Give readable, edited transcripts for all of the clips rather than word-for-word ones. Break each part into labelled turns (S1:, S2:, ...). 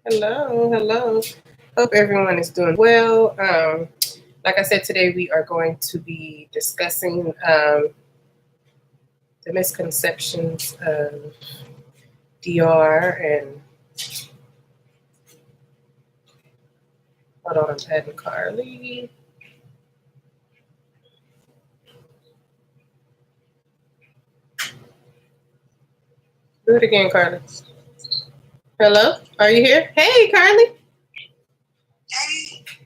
S1: Hello, hello. Hope everyone is doing well. Like I said, today we are going to be discussing the misconceptions of DR and hold on, I'm adding Carly. Do it again, Carly. Hello, are you here? Hey, Carly.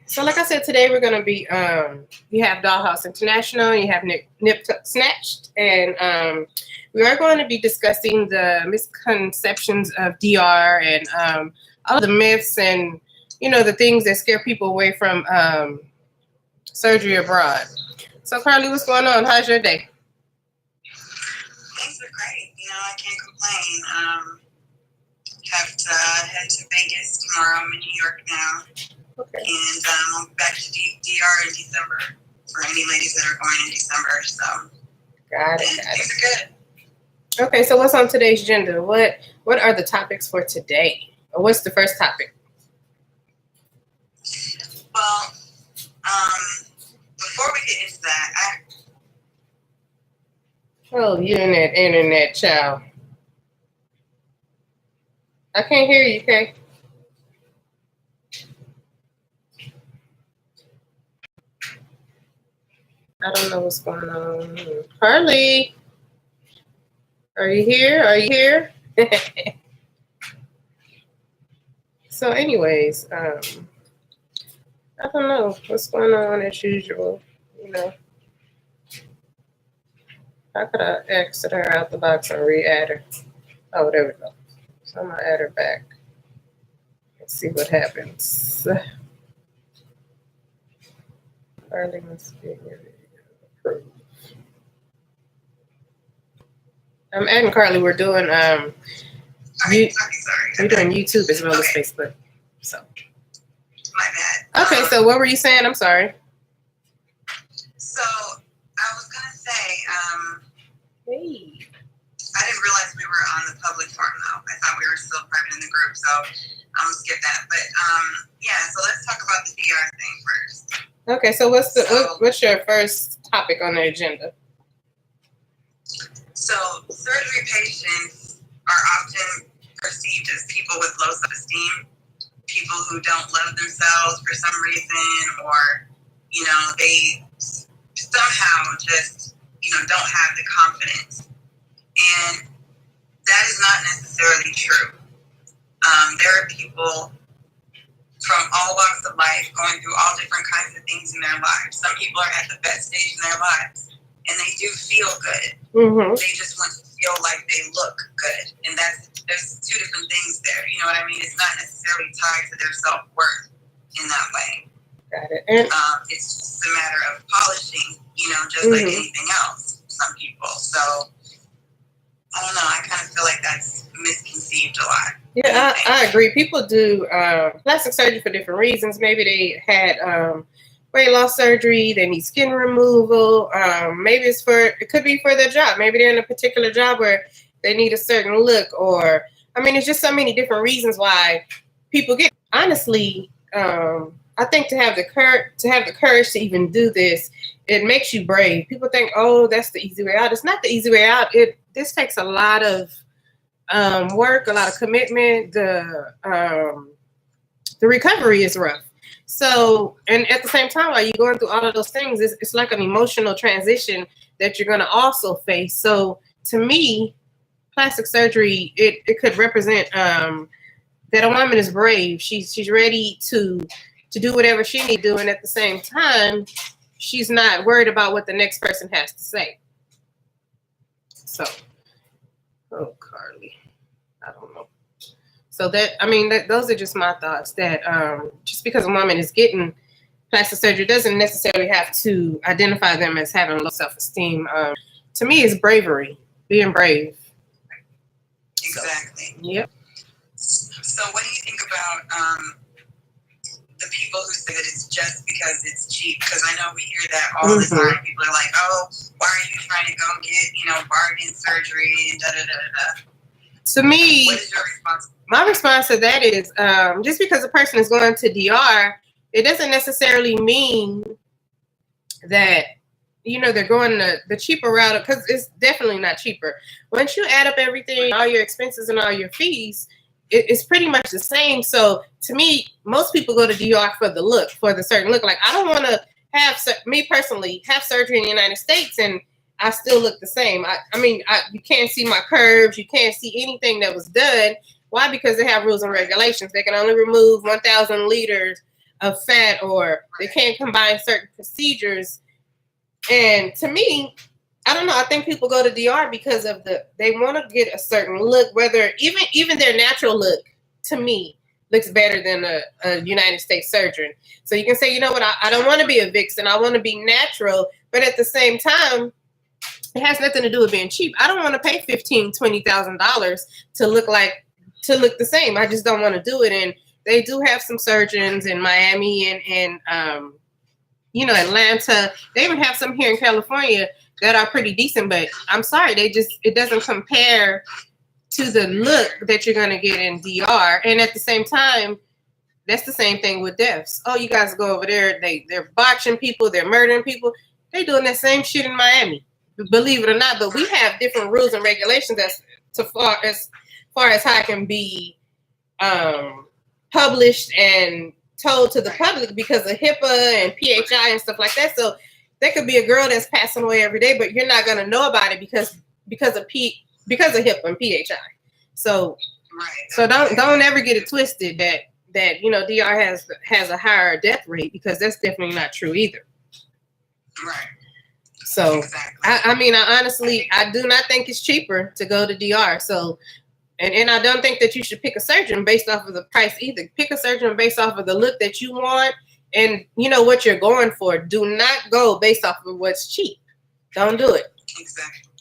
S1: So, like I said, today we're gonna be you have Dollhouse International, you have Nip Tuck Snatched, and we are going to be discussing the misconceptions of DR and all of the myths and the things that scare people away from surgery abroad. So, Carly, what's going on? How's your day?
S2: Things are great. I can't complain. Have to head to Vegas tomorrow. I'm in New York now.
S1: Okay.
S2: And I'll be back to DR in December for any ladies that are going in December. So,
S1: Got it.
S2: Things are good.
S1: Okay, so what's on today's agenda? What are the topics for today? Or what's the first topic?
S2: Well, before we get into that,
S1: Oh, you and that internet child. I can't hear you, Kay. I don't know what's going on. Carly, are you here? Are you here? So, anyways, I don't know what's going on as usual. You know, how could I exit her out the box and re-add her? Oh, there we go. So I'm gonna add her back. Let's see what happens. Carly must be approved. I'm adding Carly. We're doing
S2: sorry.
S1: We're doing YouTube as well as Facebook. So
S2: My bad.
S1: okay, so what were you saying? I'm sorry.
S2: So I was gonna say,
S1: Hey.
S2: I didn't realize we were on the public forum though. I thought we were still private in the group, so I'm gonna skip that. But yeah, so let's talk about the DR thing first.
S1: Okay, so what's your first topic on the agenda?
S2: So surgery patients are often perceived as people with low self-esteem, people who don't love themselves for some reason, or they somehow just don't have the confidence, and that is not necessarily true. There are people from all walks of life going through all different kinds of things in their lives. Some people are at the best stage in their lives, and they do feel good.
S1: Mm-hmm.
S2: They just want to feel like they look good, and there's two different things there. You know what I mean? It's not necessarily tied to their self-worth in that way.
S1: Got it. And
S2: it's just a matter of polishing, just like anything else. Some people. So I don't know. I kind of feel like that's misconceived a lot.
S1: Yeah, I agree. People do plastic surgery for different reasons. Maybe they had weight loss surgery. They need skin removal. Maybe it could be for their job. Maybe they're in a particular job where they need a certain look, or it's just so many different reasons why people get. Honestly, I think to have the courage to even do this, it makes you brave. People think, oh, that's the easy way out. It's not the easy way out. This takes a lot of work, a lot of commitment. The recovery is rough. So, and at the same time, while you're going through all of those things, it's like an emotional transition that you're going to also face. So, to me, plastic surgery it could represent that a woman is brave. She's ready to do whatever she needs to do, and at the same time, she's not worried about what the next person has to say. So, oh, Carly, I don't know. So those are just my thoughts. That just because a woman is getting plastic surgery doesn't necessarily have to identify them as having low self-esteem. To me, it's bravery, being brave.
S2: Exactly.
S1: So, yep.
S2: So what do you think about the people who say that it's just because it's cheap? Because I know we hear that all the time. People are like, oh, why are you trying to go get, bargain surgery and da-da-da-da-da.
S1: To me,
S2: what is your response?
S1: My response to that is just because a person is going to DR, it doesn't necessarily mean that they're going the cheaper route, because it's definitely not cheaper. Once you add up everything, all your expenses and all your fees, it's pretty much the same. So to me, most people go to DR for the look, for the certain look. Like, I don't want to me personally, have surgery in the United States and I still look the same. I mean, you can't see my curves. You can't see anything that was done. Why? Because they have rules and regulations. They can only remove 1,000 liters of fat, or they can't combine certain procedures. And to me, I don't know. I think people go to DR because of they want to get a certain look, whether even their natural look, to me, looks better than a United States surgeon. So you can say, you know what, I don't want to be a vixen. I want to be natural. But at the same time, it has nothing to do with being cheap. I don't want to pay $15,000-$20,000 to look the same. I just don't want to do it. And they do have some surgeons in Miami and Atlanta. They even have some here in California that are pretty decent, but I'm sorry, it doesn't compare to the look that you're going to get in DR. And at the same time, that's the same thing with deaths. Oh, you guys go over there, they're botching people, they're murdering people. They're doing that same shit in Miami, believe it or not. But we have different rules and regulations as far as how it can be published and told to the public because of HIPAA and PHI and stuff like that. So there could be a girl that's passing away every day, but you're not going to know about it because of HIPAA and PHI. So don't ever get it twisted that DR has a higher death rate, because that's definitely not true either.
S2: Right.
S1: So exactly. I honestly do not think it's cheaper to go to DR. So. And I don't think that you should pick a surgeon based off of the price either. Pick a surgeon based off of the look that you want and what you're going for. Do not go based off of what's cheap. Don't do it.
S2: Exactly.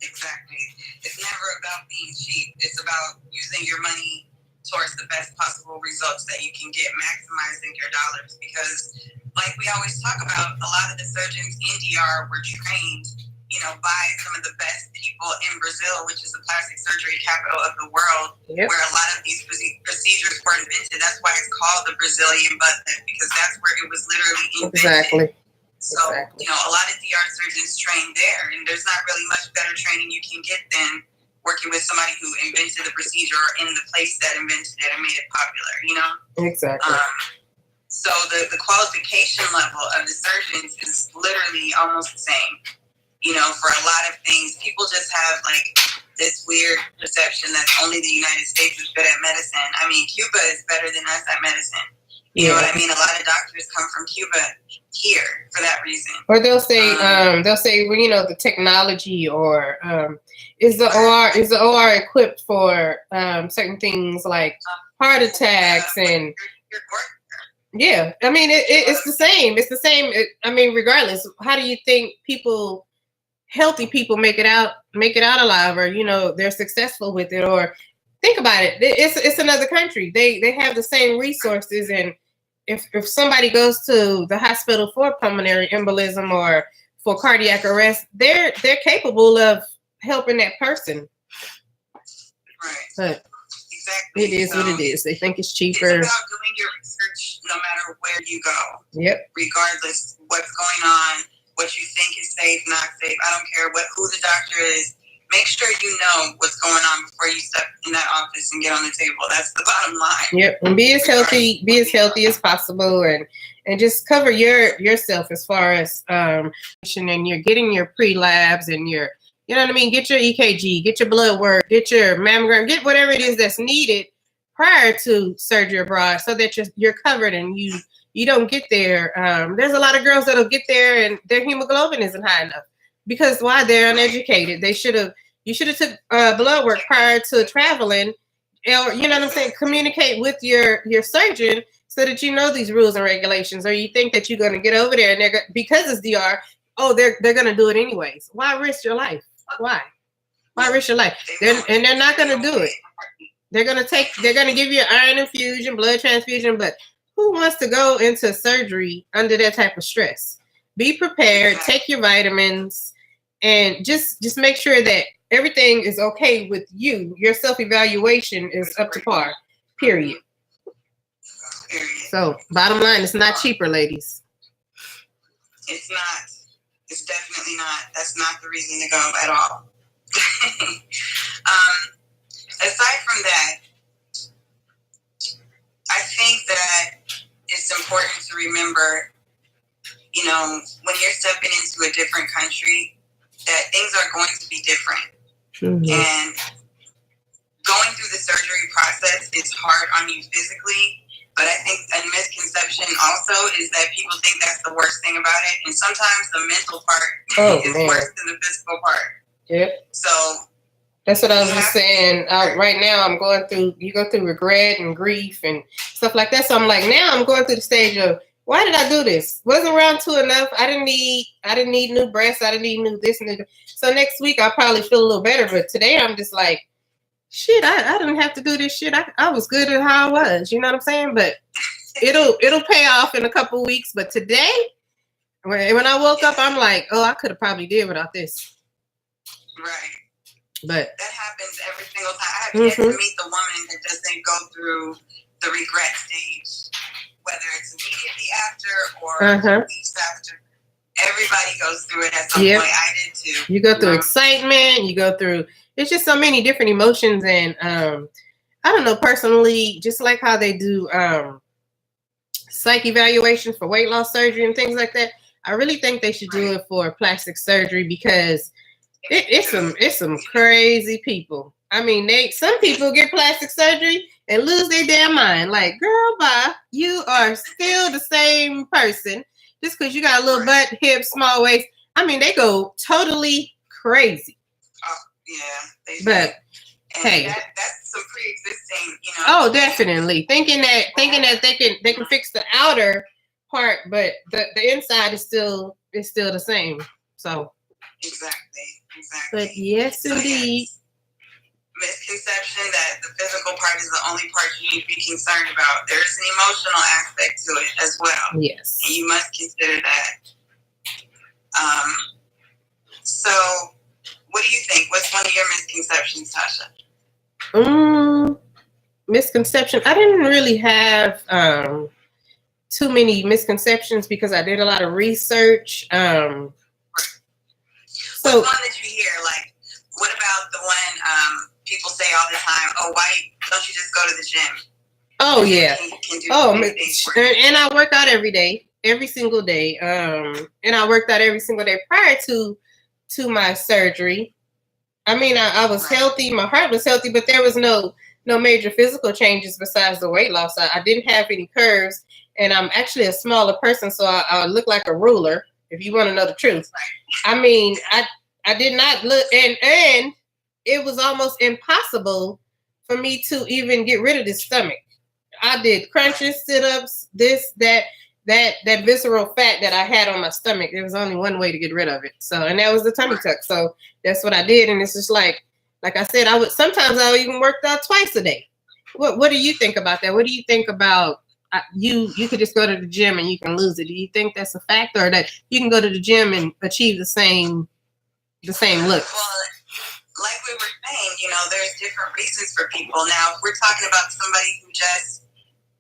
S2: It's never about being cheap. It's about using your money towards the best possible results that you can get, maximizing your dollars. Because, like we always talk about, a lot of the surgeons in DR were trained by some of the best people in Brazil, which is the plastic surgery capital of the world, where a lot of these procedures were invented. That's why it's called the Brazilian butt lift, because that's where it was literally invented.
S1: Exactly.
S2: So, a lot of DR surgeons train there, and there's not really much better training you can get than working with somebody who invented the procedure or in the place that invented it and made it popular,
S1: Exactly.
S2: So the qualification level of the surgeons is literally almost the same. For a lot of things, people just have this weird perception that only the United States is good at medicine. I mean, Cuba is better than us at medicine. You know what I mean? A lot of doctors come from Cuba here for that reason.
S1: Or they'll say, well, the technology, or is the OR equipped for certain things like heart attacks and. Yeah, I mean, it's the same. It's the same. Regardless, how do you think healthy people make it out alive, or they're successful with it? Or think about it, it's another country. They have the same resources, and if somebody goes to the hospital for pulmonary embolism or for cardiac arrest, they're capable of helping that person.
S2: Right.
S1: But
S2: exactly.
S1: It is what it is. They think it's cheaper.
S2: It's about doing your research no matter where you go.
S1: Yep.
S2: Regardless what's going on, what you think is safe, not safe. I don't care who the doctor is. Make sure you know what's going on before you step in that office and get on the table. That's the bottom line.
S1: Yep. And be as healthy as possible, and just cover yourself as far as and you're getting your pre-labs and your, you know what I mean? Get your EKG, get your blood work, get your mammogram, get whatever it is that's needed prior to surgery abroad, so that you're covered and you don't get there. There's a lot of girls that'll get there and their hemoglobin isn't high enough because why? They're uneducated. You should have took blood work prior to traveling, or you know what I'm saying? Communicate with your surgeon so that you know these rules and regulations. Or you think that you're going to get over there and because it's DR, they're going to do it anyways. Why risk your life? Why risk your life? They're not going to do it. They're going to give you an iron infusion, blood transfusion, but who wants to go into surgery under that type of stress? Be prepared, take your vitamins, and just make sure that everything is okay with you. Your self-evaluation is up to par. Period. So, bottom line, it's not cheaper, ladies.
S2: It's not. It's definitely not. That's not the reason to go at all. Aside from that, I think that it's important to remember, you know, when you're stepping into a different country, that things are going to be different. Mm-hmm. And going through the surgery process is hard on you physically, but I think a misconception also is that people think that's the worst thing about it. And sometimes the mental part is worse than the physical part.
S1: Yep.
S2: So
S1: that's what I was just saying. Right now, I'm going through, you go through regret and grief and stuff like that. So I'm like, now I'm going through the stage of, why did I do this? Wasn't round two enough. I didn't need new breasts. I didn't need new this and that. So next week, I'll probably feel a little better. But today, I'm just like, shit, I didn't have to do this shit. I was good at how I was. You know what I'm saying? But it'll pay off in a couple weeks. But today, when I woke up, I'm like, oh, I could have probably did without this.
S2: Right.
S1: But
S2: that happens every single time. I have yet to meet the woman that doesn't go through the regret stage, whether it's immediately after or weeks after. Everybody goes through it at some point. I did too.
S1: You go through excitement. You go through. It's just so many different emotions, and I don't know. Personally, just like how they do psych evaluation for weight loss surgery and things like that, I really think they should do it for plastic surgery because. It's some crazy people. I mean, some people get plastic surgery and lose their damn mind. Like, girl, bye. You are still the same person just because you got a little butt, hips, small waist. I mean, they go totally crazy.
S2: Yeah.
S1: But hey,
S2: that's some pre-existing, you know.
S1: Oh, definitely. Thinking that they can fix the outer part, but the inside is still the same. So.
S2: Exactly.
S1: But yes, indeed.
S2: Yes. Misconception that the physical part is the only part you need to be concerned about. There's an emotional aspect to it as well.
S1: Yes.
S2: And you must consider that. So, what do you think? What's one of your misconceptions, Tasha?
S1: Misconception. I didn't really have too many misconceptions because I did a lot of research.
S2: So, one that you hear, like, what about the one people say all the time? Oh, why don't you just go to the gym?
S1: Oh yeah. And I work out every single day. And I worked out every single day prior to my surgery. I mean, I was healthy. My heart was healthy, but there was no major physical changes besides the weight loss. I didn't have any curves, and I'm actually a smaller person, so I look like a ruler. If you want to know the truth, I mean, I did not look, and it was almost impossible for me to even get rid of this stomach. I did crunches, sit-ups, this, that visceral fat that I had on my stomach. There was only one way to get rid of it. So, and that was the tummy tuck. So that's what I did. And it's just like I said, I would even work out twice a day. What do you think about that? What do you think about you could just go to the gym and you can lose it? Do you think that's a fact, or that you can go to the gym and achieve the same look?
S2: Well, like we were saying, you know, there's different reasons for people. Now, if we're talking about somebody who just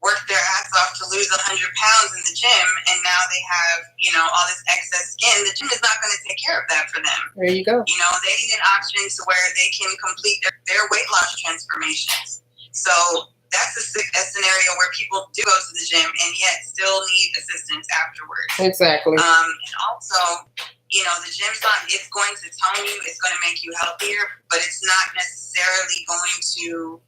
S2: worked their ass off to lose 100 pounds in the gym, and now they have, you know, all this excess skin, the gym is not going to take care of that for them.
S1: There you go.
S2: You know, they need an option to where they can complete their weight loss transformations. So that's a scenario where people do go to the gym and yet still need assistance afterwards.
S1: Exactly.
S2: And also, you know, the gym's it's going to tone you, it's going to make you healthier, but it's not necessarily going to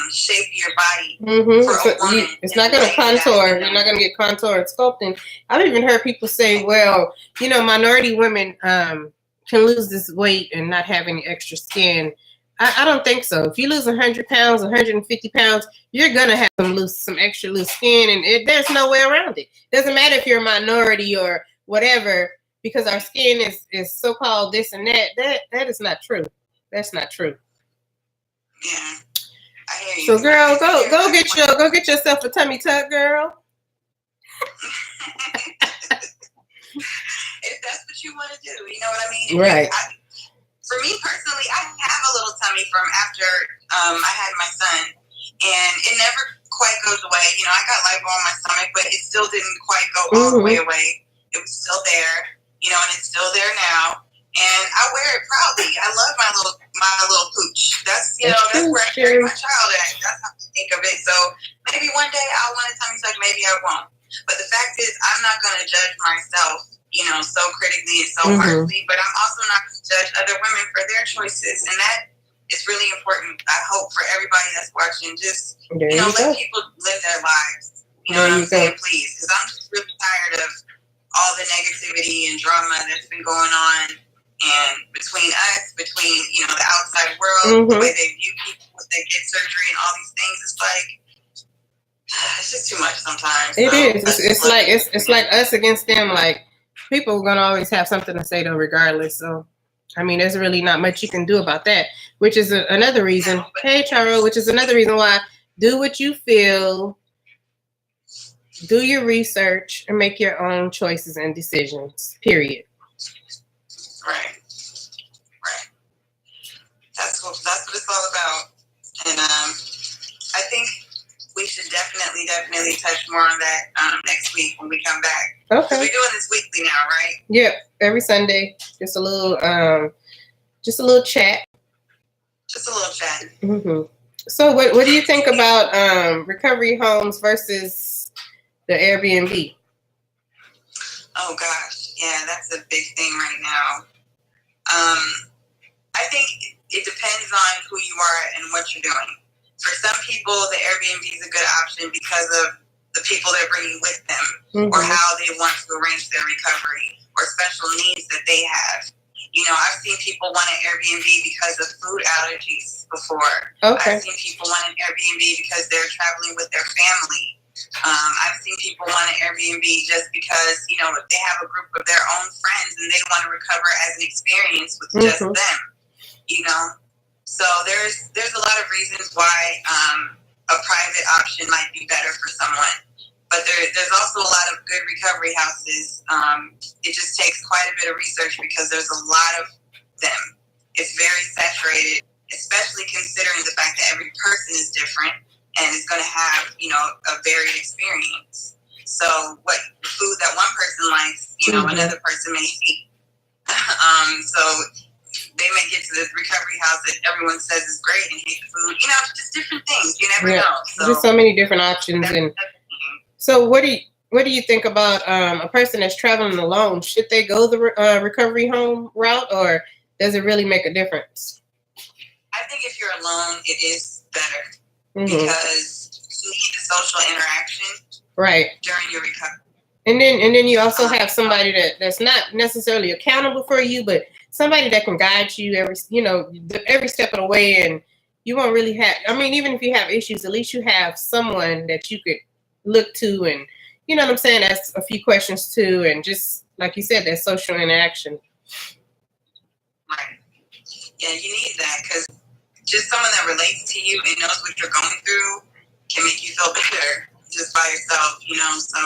S2: shape your body for a woman.
S1: It's not going to contour. You're not going to get contoured sculpting. I've even heard people say, well, you know, minority women can lose this weight and not have any extra skin. I don't think so. If you lose 100 pounds, 150 pounds, you're going to have some extra loose skin, and there's no way around it. Doesn't matter if you're a minority or whatever, because our skin is so-called this and that. That is not true. That's not true.
S2: Yeah. I hear you.
S1: So, girl, go get yourself a tummy tuck, girl.
S2: If that's what you want to do, you know what I mean?
S1: Right.
S2: For me personally, I tummy from after I had my son, and it never quite goes away. You know, I got lipo on my stomach, but it still didn't quite go all the way away. It was still there, you know, and it's still there now. And I wear it proudly. I love my little pooch. That's, you know, that's where I carry my child at. That's how I think of it. So maybe one day I'll want a tummy tuck, maybe I won't. But the fact is, I'm not going to judge myself, you know, so critically and so harshly. But I'm also not going to judge other women for their choices. And that is really important, I hope, for everybody that's watching. Just, you know, let people live their lives. You know what I'm saying? Please. Because I'm just really tired of all the negativity and drama that's been going on. And between us, you know, the outside world, the way they view people when they get surgery and all these things, it's like, it's just too much sometimes.
S1: It is. It's like us against them. Like, people are gonna always have something to say though, regardless. So, I mean, there's really not much you can do about that. Which is another reason. Hey, Charo, which is another reason why do what you feel, do your research, and make your own choices and decisions. Period.
S2: Right. That's what it's all about. And I think we should definitely touch more on that next week when we come back.
S1: Okay.
S2: We're doing this weekly now, right?
S1: Yep. Every Sunday, just a little chat.
S2: Just a little chat.
S1: Mm-hmm. So, what do you think about recovery homes versus the Airbnb?
S2: Oh gosh, yeah, that's a big thing right now. I think it depends on who you are and what you're doing. For some people, the Airbnb is a good option because of the people they're bringing with them, or how they want to arrange their recovery, or special needs that they have. You know, I've seen people want an Airbnb because of food allergies before.
S1: Okay.
S2: I've seen people want an Airbnb because they're traveling with their family. I've seen people want an Airbnb just because, you know, if they have a group of their own friends and they want to recover as an experience with just them, you know. So there's a lot of reasons why a private option might be better for someone. But there's also a lot of good recovery houses. It just takes quite a bit of research because there's a lot of them. It's very saturated, especially considering the fact that every person is different and is going to have, you know, a varied experience. So what food that one person likes, you know, another person may hate. So they may get to this recovery house that everyone says is great and hate the food. You know, just different things. You never know. So
S1: there's so many different options. And so what do you think about a person that's traveling alone? Should they go the recovery home route, or does it really make a difference?
S2: I think if you're alone, it is better because you need the social interaction during your recovery.
S1: And then you also have somebody that's not necessarily accountable for you, but somebody that can guide you every step of the way. And you won't really have, I mean, even if you have issues, at least you have someone that you could look to, and you know what I'm saying, ask a few questions to, and just like you said, that social interaction.
S2: Right. Yeah, you need that because just someone that relates to you and knows what you're going through can make you feel better just by yourself, you know. So,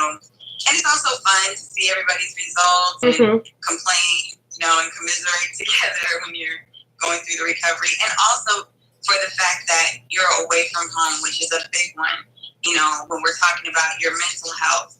S2: and it's also fun to see everybody's results and complain, you know, and commiserate together when you're going through the recovery. And also for the fact that you're away from home, which is a big one. You know, when we're talking about your mental health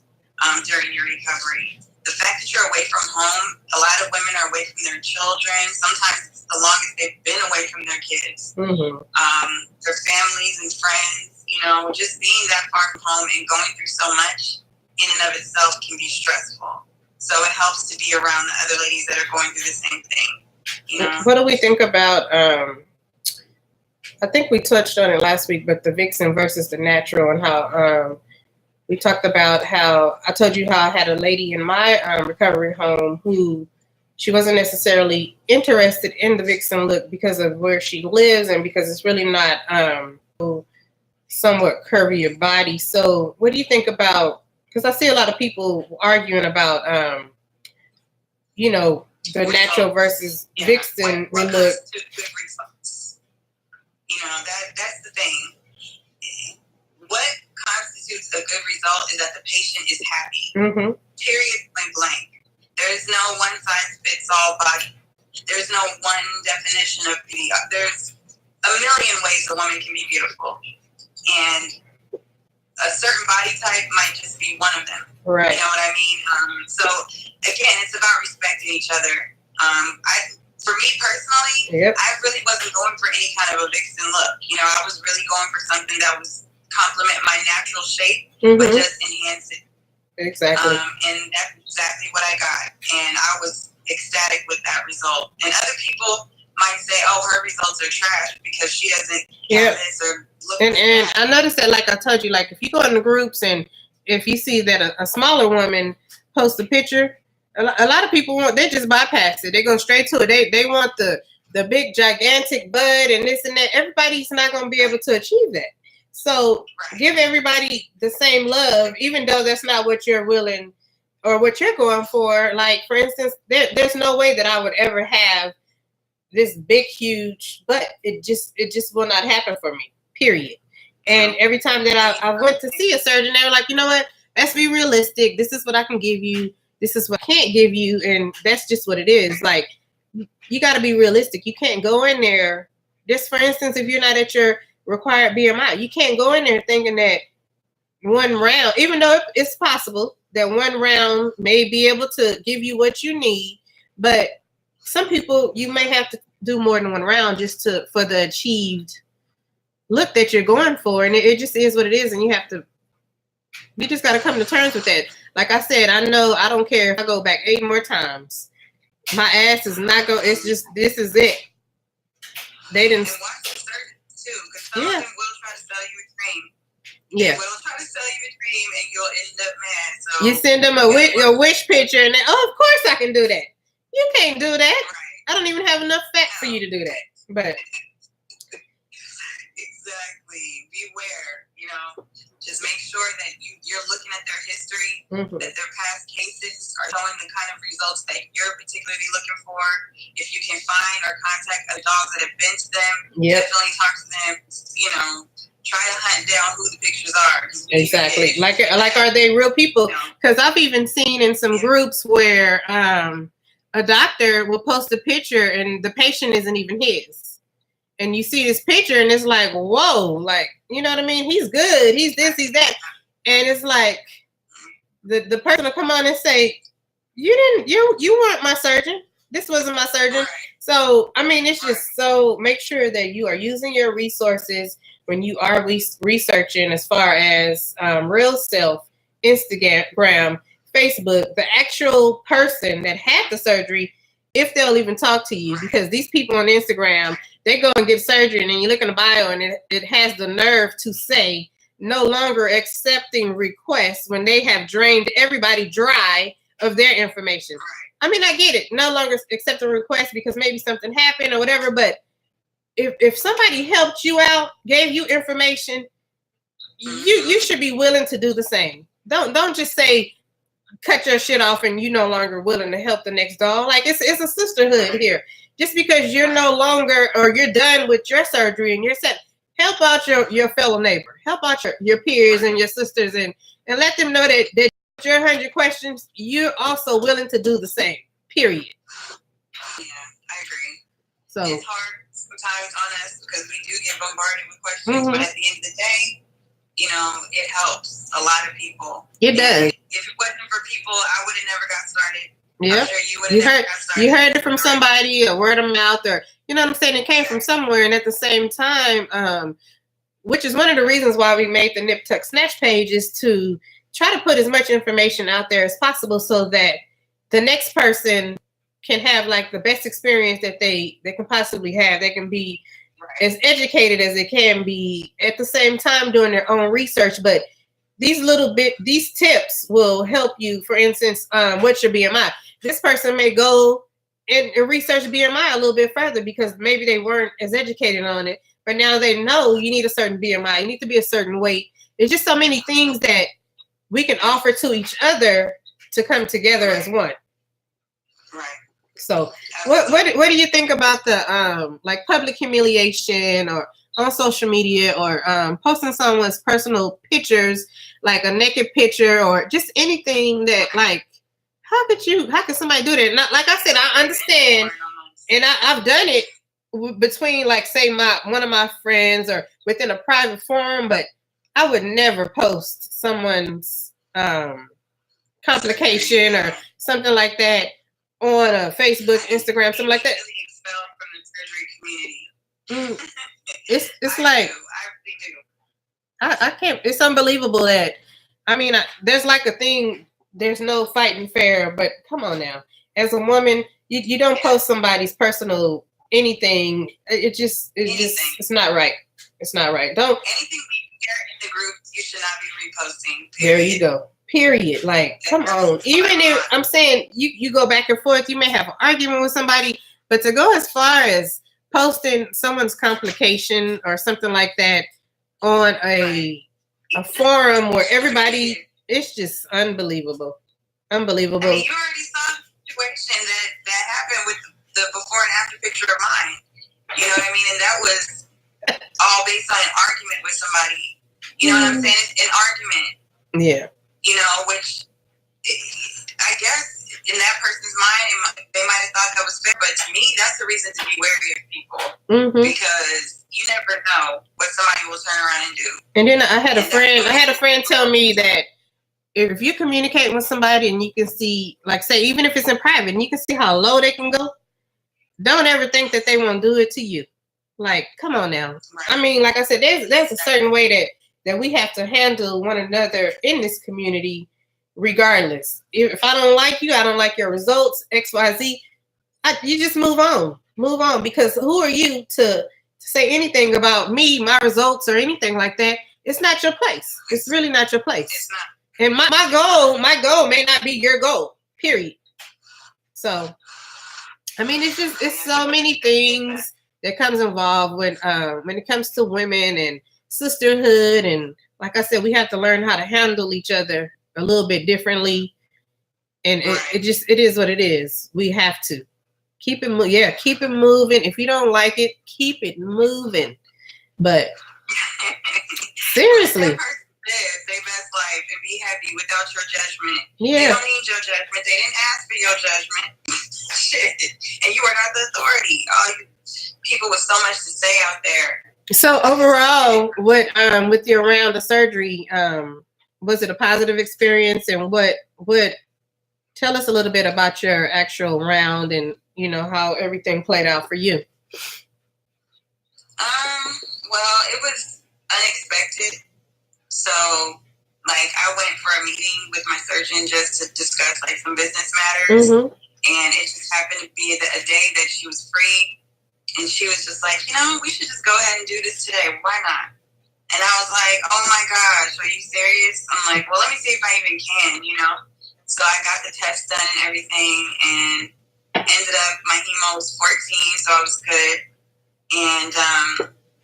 S2: during your recovery, the fact that you're away from home, a lot of women are away from their children. Sometimes it's the longest they've been away from their kids, their families and friends. You know, just being that far from home and going through so much in and of itself can be stressful. So it helps to be around the other ladies that are going through the same thing. You know?
S1: What do we think about? I think we touched on it last week, but the Vixen versus the natural, and how we talked about how I told you how I had a lady in my recovery home who she wasn't necessarily interested in the Vixen look because of where she lives and because it's really not somewhat curvy body. So what do you think about, because I see a lot of people arguing about, you know, the natural versus Vixen look.
S2: You know, that's the thing. What constitutes a good result is that the patient is happy. Period, point blank. There's no one size fits all body. There's no one definition of beauty. There's a million ways a woman can be beautiful, and a certain body type might just be one of them.
S1: Right.
S2: You know what I mean? So again, it's about respecting each other. For me personally, I really wasn't going for any kind of a vixen look. You know, I was really going for something that was complement my natural shape, but just enhance it.
S1: Exactly.
S2: And that's exactly what I got. And I was ecstatic with that result. And other people might say, oh, her results are trash because she doesn't have this or look.
S1: And I noticed that, like I told you, like if you go in the groups and if you see that a smaller woman posts a picture, a lot of people they just bypass it. They go straight to it. They want the big gigantic butt and this and that. Everybody's not going to be able to achieve that. So give everybody the same love, even though that's not what you're willing or what you're going for. Like, for instance, there's no way that I would ever have this big, huge butt. It just will not happen for me, period. And every time that I went to see a surgeon, they were like, you know what? Let's be realistic. This is what I can give you. This is what I can't give you. And that's just what it is. Like, you got to be realistic. You can't go in there. Just for instance, if you're not at your required BMI, you can't go in there thinking that one round, even though it's possible that one round may be able to give you what you need, but some people you may have to do more than one round just for the achieved look that you're going for, and it just is what it is, and you just got to come to terms with that. Like I said, I know I don't care if I go back 8 more times. My ass is not going. It's just this is it. They didn't.
S2: And watch the surgeons too, because some of them will try to sell you a cream.
S1: Yeah.
S2: They will try to sell you a cream, and you'll end up mad. So
S1: you send them a wish picture, and they, of course I can do that. You can't do that.
S2: Right.
S1: I don't even have enough fat for you to do that. But
S2: exactly. Beware. You know, just make sure that you're looking at their history, that their past cases are showing the kind of results that you're particularly looking for. If you can find or contact other dogs that have been to them, definitely talk to them. You know, try to hunt down who the pictures are.
S1: Exactly. Like are they real people? Because I've even seen in some groups where a doctor will post a picture and the patient isn't even his. And you see this picture and it's like, whoa, like, you know what I mean? He's good. He's this, he's that. And it's like the person will come on and say, you weren't my surgeon. This wasn't my surgeon. So, I mean, it's just so make sure that you are using your resources when you are researching as far as Real Self, Instagram, Facebook, the actual person that had the surgery, if they'll even talk to you, because these people on Instagram, they go and get surgery and then you look in the bio and it has the nerve to say no longer accepting requests when they have drained everybody dry of their information. I mean, I get it. No longer accepting requests because maybe something happened or whatever, but if somebody helped you out, gave you information, you should be willing to do the same. Don't just say cut your shit off and you no longer willing to help the next dog. Like it's a sisterhood here. Just because you're no longer or you're done with your surgery and you're set, help out your fellow neighbor, help out your peers and your sisters and let them know that your 100 questions, you're also willing to do the same. Period.
S2: Yeah, I agree.
S1: So
S2: it's hard sometimes on us because we do get bombarded with questions, but at the end of the day, you know, it helps a lot of people.
S1: It does.
S2: If it wasn't for people, I would have never got started.
S1: Yeah, sure you heard it from somebody, or word of mouth, or you know what I'm saying. It came from somewhere, and at the same time, which is one of the reasons why we made the Nip Tuck Snatch page, is to try to put as much information out there as possible, so that the next person can have like the best experience that they can possibly have. They can be as educated as they can be at the same time doing their own research, but these tips will help you. For instance, what's your BMI? This person may go and research BMI a little bit further because maybe they weren't as educated on it, but now they know you need a certain BMI, you need to be a certain weight. There's just so many things that we can offer to each other to come together as one.
S2: Right.
S1: So what do you think about the like public humiliation or on social media or posting someone's personal pictures, like a naked picture or just anything that like, how could somebody do that? Not, like I said, I understand and I've done it, between, like, say, one of my friends or within a private forum, but I would never post someone's complication or something like that on a Facebook, Instagram, something like that.
S2: Really expelled from the surgery community.
S1: It's like,
S2: I really do.
S1: I can't. It's unbelievable that, I mean, there's like a thing. There's no fighting fair, but come on now. As a woman, you don't post somebody's personal anything. It's not right. It's not right. Don't.
S2: Anything we share in the group, you should not be reposting.
S1: Period. There you go. Period. Like, come on. Even if I'm saying you go back and forth, you may have an argument with somebody, but to go as far as posting someone's complication or something like that on a forum where everybody, it's just unbelievable. Unbelievable.
S2: I mean, you already saw the situation that happened with the before and after picture of mine. You know what I mean? And that was all based on an argument with somebody. You know what I'm saying? It's an argument.
S1: Yeah.
S2: You know, which I guess in that person's mind, they might have thought that was fair. But to me, that's the reason to be wary of people. Because you never know what somebody will turn around and do. And then
S1: I had a friend tell me that if you communicate with somebody and you can see, like, say, even if it's in private, and you can see how low they can go, don't ever think that they won't do it to you. Like, come on now. Right. I mean, like I said, there's a certain way that we have to handle one another in this community, regardless. If I don't like you, I don't like your results, X, Y, Z, you just move on. Move on, because who are you to say anything about me, my results, or anything like that? It's not your place. It's really not your place.
S2: It's not.
S1: And my goal may not be your goal, period. So, I mean, it's so many things that comes involved when it comes to women and sisterhood. And like I said, we have to learn how to handle each other a little bit differently. And it is what it is. We have to keep it moving. If you don't like it, keep it moving. But seriously.
S2: Live their best life and be happy without your judgment.
S1: Yeah.
S2: They don't need your judgment. They didn't ask for your judgment. Shit. And you are not the authority. All you people with so much to say out there.
S1: So overall, with your round of surgery, was it a positive experience? And what tell us a little bit about your actual round and, you know, how everything played out for you.
S2: Well, it was unexpected. So, like, I went for a meeting with my surgeon just to discuss, like, some business matters. And it just happened to be a day that she was free. And she was just like, you know, we should just go ahead and do this today. Why not? And I was like, oh, my gosh, are you serious? I'm like, well, let me see if I even can, you know. So I got the test done and everything. And ended up, my hemo was 14, so I was good. And,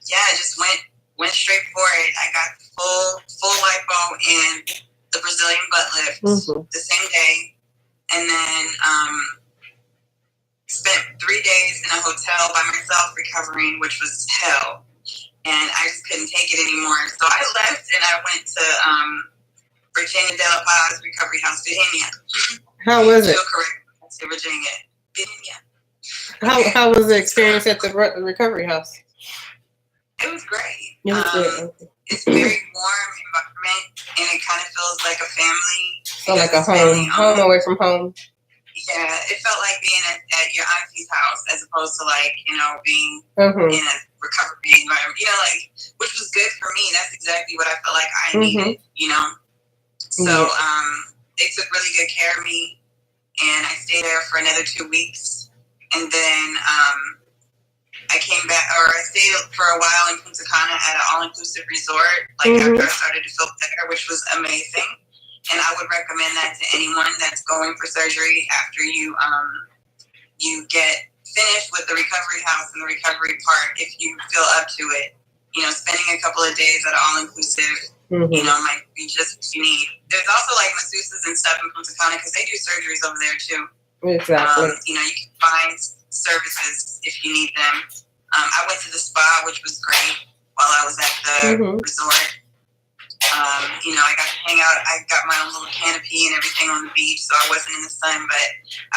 S2: I just went straight for it. I got full lipo and the Brazilian butt lift the same day. And then spent 3 days in a hotel by myself recovering, which was hell. And I just couldn't take it anymore. So I left and I went to Virginia de la Paz Recovery House, Virginia.
S1: How was it?
S2: Correct. I said Virginia. Virginia.
S1: How was the experience at the recovery house?
S2: It was great.
S1: It was good.
S2: It's a very warm environment, and it kind of feels like a family.
S1: So like a home away from home.
S2: Yeah, it felt like being at your auntie's house as opposed to, like, you know, being in a recovery environment. You know, like, which was good for me. That's exactly what I felt like I needed, you know. So they took really good care of me, and I stayed there for another 2 weeks. And then I came back, or I stayed for a while in Punta Cana at an all-inclusive resort, like after I started to feel better, which was amazing. And I would recommend that to anyone that's going for surgery after you get finished with the recovery house and the recovery part. If you feel up to it, you know, spending a couple of days at an all-inclusive, you know, might be just what you need. There's also like masseuses and stuff in Punta Cana because they do surgeries over there too.
S1: Exactly.
S2: You know, you can find services if you need them. I went to the spa, which was great while I was at the resort. You know, I got to hang out. I got my own little canopy and everything on the beach, so I wasn't in the sun. But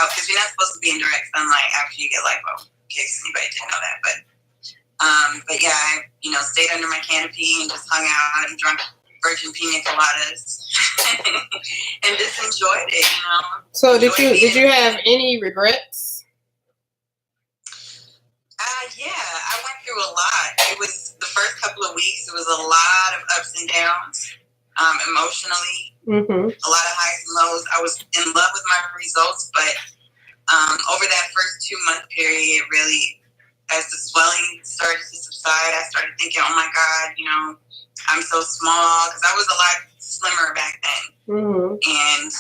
S2: because you're not supposed to be in direct sunlight after you get lipo. case anybody didn't know that. But yeah, I stayed under my canopy and just hung out and drank virgin pina coladas and just enjoyed it.
S1: So did you have any regrets?
S2: Yeah, I went through a lot. It was the first couple of weeks. It was a lot of ups and downs, emotionally.
S1: Mm-hmm.
S2: A lot of highs and lows. I was in love with my results, but over that first 2-month period, really, as the swelling started to subside, I started thinking, oh my God, I'm so small, because I was a lot slimmer back then.
S1: Mm-hmm.
S2: And,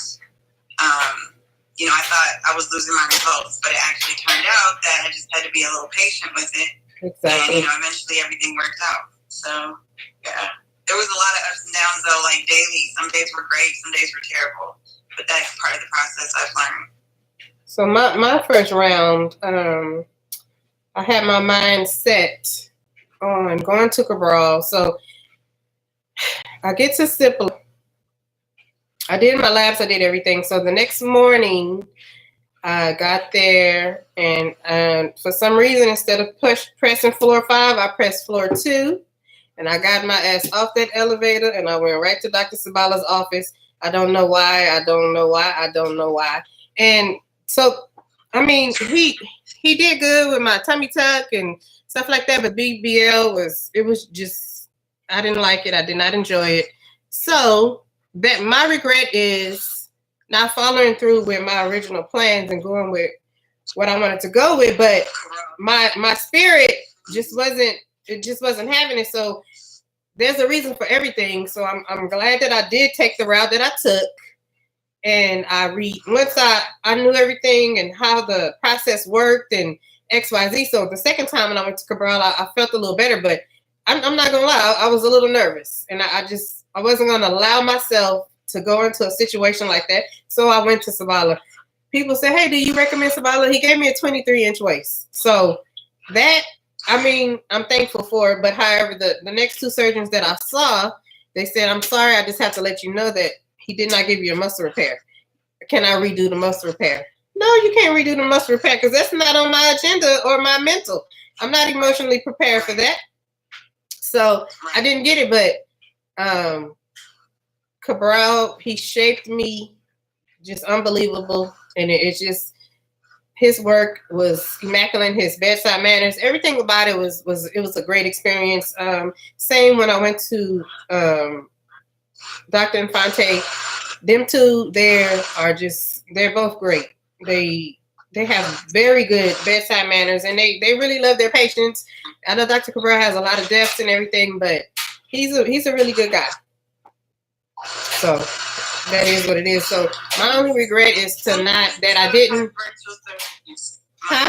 S2: I thought I was losing my results, but it actually turned out that I just had to be a little patient with it.
S1: Exactly.
S2: And, eventually everything worked out. So, yeah. There was a lot of ups and downs, though, like daily. Some days were great, some days were terrible. But that's part of the process I've learned.
S1: So my first round, I had my mind set on going to Cabral. So I get to Cipla. I did my labs, I did everything. So the next morning, I got there, and for some reason, instead of pressing floor 5, I pressed floor 2. And I got my ass off that elevator, and I went right to Dr. Sabala's office. I don't know why. And so, I mean, he did good with my tummy tuck and stuff like that, but BBL was just, I didn't like it. I did not enjoy it. So that my regret is not following through with my original plans and going with what I wanted to go with, but my spirit just wasn't having it. So there's a reason for everything. So I'm glad that I did take the route that I took. And once I knew everything and how the process worked and XYZ. So the second time when I went to Cabral, I felt a little better, but I'm not gonna lie, I was a little nervous, and I wasn't gonna allow myself to go into a situation like that. So I went to Sabala. People say, hey, do you recommend Sabala? He gave me a 23-inch waist. So that, I mean, I'm thankful for it. But however, the next 2 surgeons that I saw, they said, I'm sorry, I just have to let you know that he did not give you a muscle repair. Can I redo the muscle repair? No, you can't redo the muscle repair because that's not on my agenda or my mental. I'm not emotionally prepared for that. So I didn't get it, but Cabral, he shaped me just unbelievable. And it's just, his work was immaculate. His bedside manners, everything about it was a great experience. Same when I went to Dr. Infante. Them two there they're both great. They have very good bedside manners, and they really love their patients. I know Dr. Cabral has a lot of depth and everything, but he's a really good guy. So that is what it is. So my only regret is that I didn't. Huh?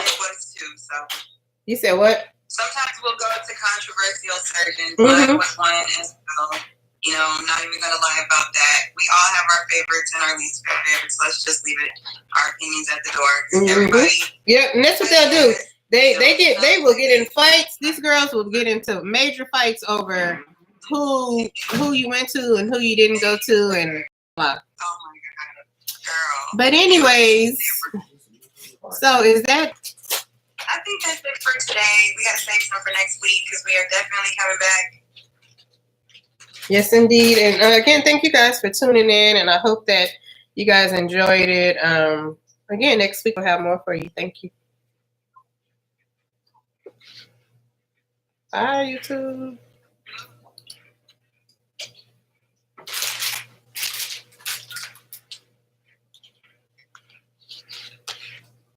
S1: You said what?
S2: Sometimes we'll go to controversial surgeons. Mm-hmm. Like one as well. I'm not even going to lie about that. We all have our favorites and our least favorites. Let's just leave it, our opinions at the door. Mm-hmm. Everybody.
S1: Yeah, and that's what they'll do. They will get in fights. These girls will get into major fights over who you went to and who you didn't go to, and blah.
S2: Oh my God, girl.
S1: But anyways, so is that?
S2: I think that's it for today. We got to save some for next week because we are definitely coming back.
S1: Yes, indeed. And again, thank you guys for tuning in, and I hope that you guys enjoyed it. Again, next week we'll have more for you. Thank you. Bye, YouTube.